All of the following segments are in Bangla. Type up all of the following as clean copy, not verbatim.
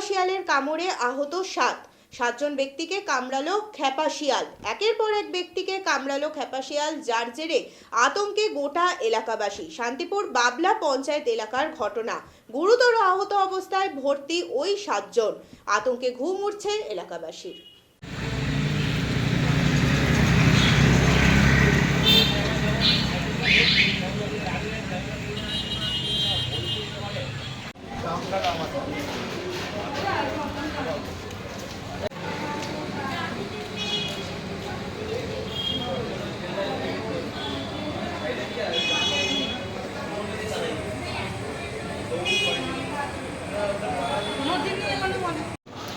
শিয়ালের কামড়ে আহত 7জন ব্যক্তিকে কামড়ালো খেপা শিয়াল। একের পর এক ব্যক্তিকে কামড়ালো খেপা শিয়াল, যার জেরে আতঙ্কে গোটা এলাকাবাসী। শান্তিপুর বাবলা পঞ্চায়েত এলাকার ঘটনা। গুরুতর আহত অবস্থায় ভর্তি ওই 7জন। আতঙ্কে ঘুম উঠছে এলাকাবাসীর।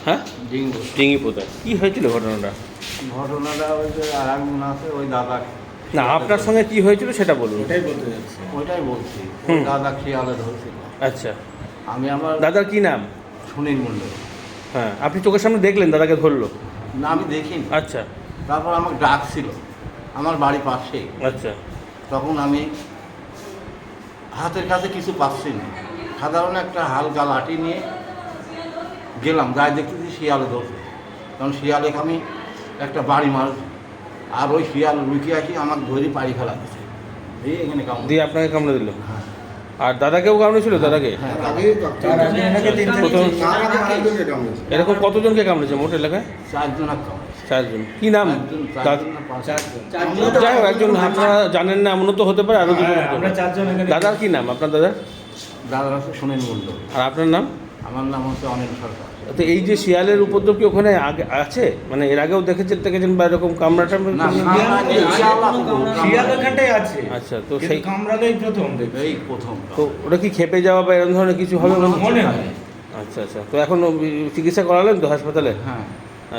হ্যাঁ, ডিঙ্গি পোতা কি হয়েছিল ঘটনাটা? ওই যে আর একজন আছে, ওই দাদা। না, আপনার সঙ্গে কি হয়েছিল সেটা বলুন। ওইটাই বলছি, ওই দাদা শিয়ালে ধরছিল। আচ্ছা, আমি আমার দাদার কি নাম? সুনীল মণ্ডল। হ্যাঁ, আপনি চোখের সামনে দেখলেন দাদাকে ধরলো? না, আমি দেখিনি। আচ্ছা তারপর আমাকে ডাকছিল আমার বাড়ি পাশেই। আচ্ছা, তখন আমি হাতের কাছে কিছু পাচ্ছি না, সাধারণ একটা হালকা লাঠি নিয়ে গেলাম, গায়ে দেখতেছি শিয়ালে ধরছে। কারণ শিয়ালে আমি একটা বাড়ি মার, আর ওই শিয়াল লুকিয়ে আসি আমার ধরে পাড়ি ফেলা দিচ্ছে, এই এখানে কামড় দিয়ে আপনাকে কামড়ে দিল। হ্যাঁ, আর দাদাকেও কামড়েছিল? দাদাকে হ্যাঁ, এরকম কতজনকে কামড়েছে মোট এলাকায়? 4 জন কামড়। 4জন। কি নাম? চারজন। যাই হোক, একজন আপনারা জানেন না এমনও তো হতে পারে, আরো দুজন হতে পারে। দাদার কি নাম আপনার দাদার? দাদার হচ্ছে সুনীল মণ্ডল। আর আপনার নাম? আমার নাম হচ্ছে অনিল সরকার। তো এই যে শিয়ালের উপদ্রব কি ওখানে আগে আছে, মানে এর আগেও দেখেছেন বা এরকম কামড়াটা? না, শিয়াল ওখানটাই আছে। আচ্ছা, তো সেই কামড়ালেই প্রথম এই প্রথম। তো ওটা কি খেপে যাওয়া বা এরকম ধরনের কিছু হবে মনে হয়। আচ্ছা আচ্ছা, তো এখন চিকিৎসা করালেন তো হাসপাতালে? হ্যাঁ।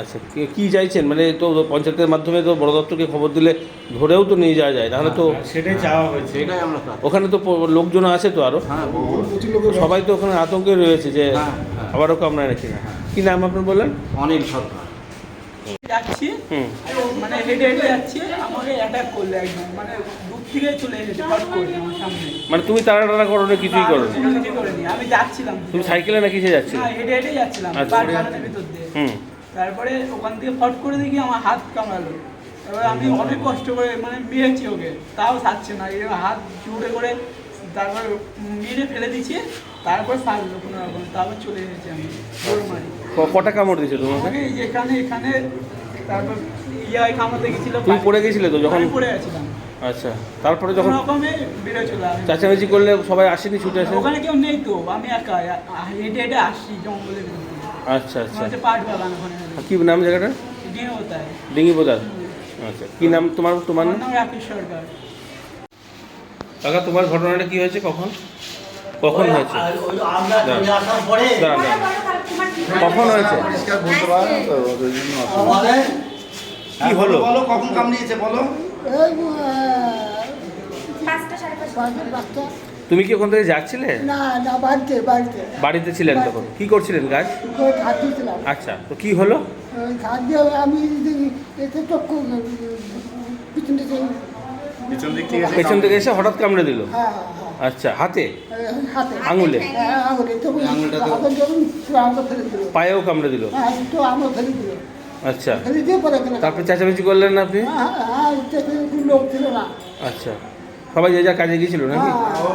আচ্ছা, কি চাইছেন? মানে তো পঞ্চায়েতের মাধ্যমে তো বড় দপ্তরকে খবর দিলে ধরেও তো নিয়ে যাওয়া যায়, তাহলে তো সেটাই চাওয়া হয়েছে। এটাই আমরা চাচ্ছি। ওখানে তো লোকজন আছে তো আরো, হ্যাঁ, সবাই তো ওখানে আতঙ্কে রয়েছে যে হ্যাঁ, হ্যাঁ। আবারও কামড়ায় নাকি না। কি নাম আপনার বললেন? অনিল সরকার। যাচ্ছি, মানে হেঁটে হেঁটে যাচ্ছি, আমাকে অ্যাটাক করলো একদম, মানে দূর থেকে চলে এসেছে ফট করে আমার সামনে। মানে তুমি তাড়াটাড়া করো না, কিছুই করো না? কিছুই করিনি, আমি যাচ্ছিলাম। তুমি সাইকেলে না কিসে যাচ্ছিলে? না, হেঁটে হেঁটে যাচ্ছিলাম আচ্ছা। বাগানের ভিতর দিয়ে। তারপরে ওখান থেকে ফট করে দেখি আমার হাত কামড়ালো। এবার আমি অনেক কষ্ট করে মানে মেরেছি ওকে, তাও ছাড়ছে না, এই হাত জুড়ে করে তারপর মেরে ফেলে দিচ্ছে, তারপর ছাড়লো কোনো রকম, তারপর চলে এসেছি আমি দৌড় মারি। কটা কামড় দিয়েছে তোমাকে? আমাকে এখানে এখানে, তারপর কামড়াতে গেছিল। তুমি পড়ে গেছিলে তো যখন? আমি পড়ে গেছিলাম। আচ্ছা, তারপরে যখন রকমে বেরোচ্ছিল চাচামেচি করলে সবাই আসেনি, ছুটে আসে? ওখানে কেউ নেই তো, আমি একা হেঁটে হেঁটে আসছি জঙ্গলের মধ্যে। আচ্ছা আচ্ছা, পাট বাগান ওখানে। কি নাম জায়গাটা? ডিঙে কোথায়? ডিঙ্গি বোদার। আচ্ছা, কি নাম তোমার? আমার নাম রাকেশ সরকার। কাকা, তোমার ঘটনাটা কি হয়েছে, কখন কখন হয়েছে? দাঁড়ান, কখন হয়েছে? কি হলো? বলো, কখন কামড়িয়েছে বলো। তুমি কি ওখান থেকে যাচ্ছিলে? না না, বাড়িতে বাড়িতে বাড়িতে ছিলেন তখন? কি করছিলেন কাজ? খাট দিয়েছিলাম। আচ্ছা, তো কি হলো? খাট দিয়ে আমি এতে চক্ষু পিছন থেকে পেছন থেকে এসে হঠাৎ কামড়ে দিল? হ্যাঁ আচ্ছা, হাতে? হাতে আঙুলে? হ্যাঁ, আঙুলে তো হাতে যখন আমাকে ফেলে দিল। পায়েও কামড়ে দিল? হ্যাঁ, তো আমাকে ফেলে দিল। আচ্ছা, ফেলে দিয়ে পরে গেল। তারপরে চেঁচামেচি করলেন না আপনি? হ্যাঁ হ্যাঁ, লোক ছিল না। আচ্ছা, সবাই যে যা কাজে গিয়েছিল নাকি?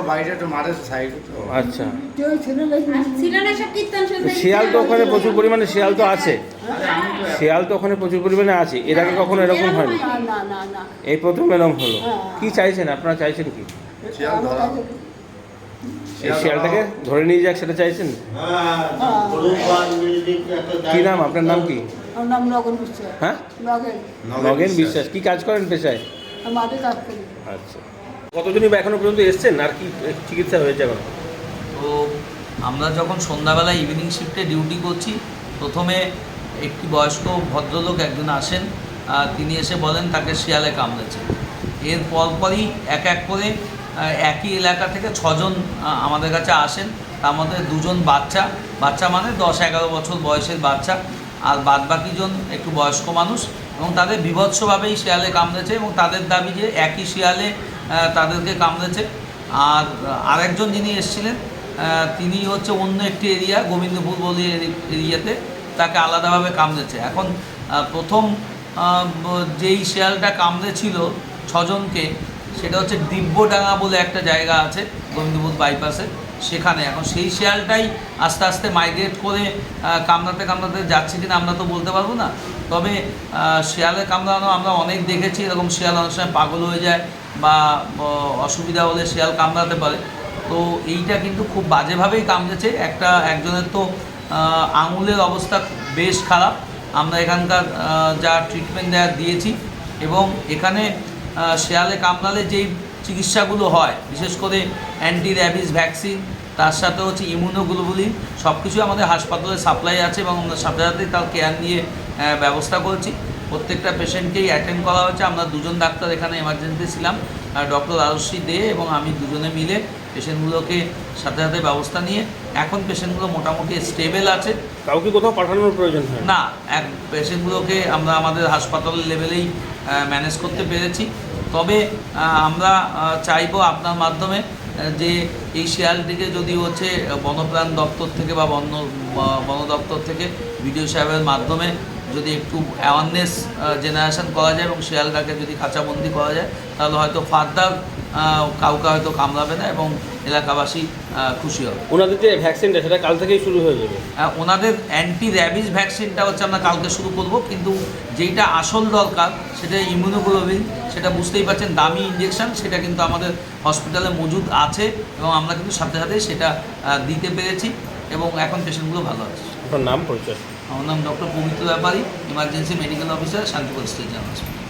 বাড়িটা তো মাঠের সাইডে তো। আচ্ছা, কেউ ছিল না। শিয়াল তো ওখানে প্রচুর পরিমাণে শিয়াল তো আছে, শিয়াল তো ওখানে প্রচুর পরিমাণে আছে। এর আগে কখনো এরকম হয়নি? না না না না। এই প্রথম এরকম হলো। কি চাইছেন আপনারা? চাইছেন কি? এই শিয়ালটাকে ধরে নিয়ে যাক, সেটা চাইছেন? কি নাম আপনার? নাম কি? আমার নাম নগেন বিশ্বাস। হ্যাঁ, নগেন। নগেন বিশ্বাস। কি কাজ করেন পেশায়? আমি মাঠে কাজ করি। আচ্ছা, কতজনই বা এখনো পর্যন্ত এসছেন, আর কি চিকিৎসা হয়েছে এখন? তো আমরা যখন সন্ধ্যাবেলা ইভিনিং শিফটে ডিউটি করছি, প্রথমে একটি বয়স্ক ভদ্রলোক একজন আসেন, তিনি এসে বলেন তাকে শিয়ালে কামড়েছে। এর পরপরই এক এক করে একই এলাকা থেকে 6 জন আমাদের কাছে আসেন, তার মধ্যে 2 জন বাচ্চা মানে 10-11 বছর বয়সের বাচ্চা, আর বাদবাকিজন একটু বয়স্ক মানুষ, এবং তাদের বিভৎসভাবেই শিয়ালে কামড়েছে, এবং তাদের দাবি যে একই শিয়ালে তাদেরকে কামড়েছে। আর আরেকজন যিনি এসেছিলেন তিনি হচ্ছে অন্য একটি এরিয়া গোবিন্দপুর বলি এরিয়াতে তাকে আলাদাভাবে কামড়েছে। এখন প্রথম যেই শিয়ালটা কামড়েছিল 6 জনকে, সেটা হচ্ছে দিব্যডাঙ্গা বলে একটা জায়গা আছে গোবিন্দপুর বাইপাসে, সেখানে। এখন সেই শিয়ালটাই আস্তে আস্তে মাইগ্রেট করে কামড়াতে কামড়াতে যাচ্ছে কিনা আমরা তো বলতে পারবো না। তবে শিয়ালে কামড়ানো আমরা অনেক দেখেছি, এরকম শিয়াল অনেক সময় পাগল হয়ে যায় বা অসুবিধা হলে শিয়াল কামড়াতে পারে। তো এইটা কিন্তু খুব বাজেভাবেই কামড়েছে। একজনের তো আঙুলের অবস্থা বেশ খারাপ। আমরা এখানকার যা ট্রিটমেন্ট দিয়েছি, এবং এখানে শিয়ালে কামড়ালে যেই চিকিৎসাগুলো হয়, বিশেষ করে অ্যান্টি র্যাবিস ভ্যাকসিন, তার সাথে হচ্ছে ইমিউনোগ্লোবুলিন, সব কিছু আমাদের হাসপাতালে সাপ্লাই আছে এবং আমরা সাথে সাথেই তার কেয়ার নিয়ে ব্যবস্থা করেছি। প্রত্যেকটা পেশেন্টকেই অ্যাটেন্ড করা হয়েছে। আমরা 2 জন ডাক্তার এখানে এমার্জেন্সি ছিলাম, ডক্টর আরুষি দে এবং আমি, 2 জনে মিলে পেশেন্টগুলোকে সাথে সাথে ব্যবস্থা নিয়ে এখন পেশেন্টগুলো মোটামুটি স্টেবল আছে। কাউকে কোথাও পাঠানোর প্রয়োজন হয় না, পেশেন্টগুলোকে আমরা আমাদের হাসপাতালের লেভেলেই ম্যানেজ করতে পেরেছি। তবে আমরা চাইবো আপনার মাধ্যমে যে এই শিয়ালটিকে যদি হচ্ছে বনপ্রাণ দপ্তর থেকে বা বন দপ্তর থেকে বিডিও সাহেবের মাধ্যমে যদি একটু অ্যাওয়ারনেস জেনারেশন করা যায় এবং শিয়ালটাকে যদি খাঁচাবন্দি করা যায়, তাহলে হয়তো ফার্দার কাউকে হয়তো কামড়াবে না এবং এলাকাবাসী খুশি হবে। ওনাদের যে ভ্যাকসিনটা সেটা কাল থেকেই শুরু হয়ে যাবে। ওনাদের অ্যান্টি র্যাবিস ভ্যাকসিনটা হচ্ছে আমরা কালকে শুরু করব, কিন্তু যেইটা আসল দরকার সেটা ইমিউনোগ্লোবিন, সেটা বুঝতেই পারছেন দামি ইঞ্জেকশন, সেটা কিন্তু আমাদের হসপিটালে মজুদ আছে এবং আমরা কিন্তু সাথে সাথে সেটা দিতে পেরেছি এবং এখন পেশেন্টগুলো ভালো আছে। আপনার নাম পরিচয়? আমার নাম doctor Pabitra Byapari, emergency medical officer, Shantipur state general hospital.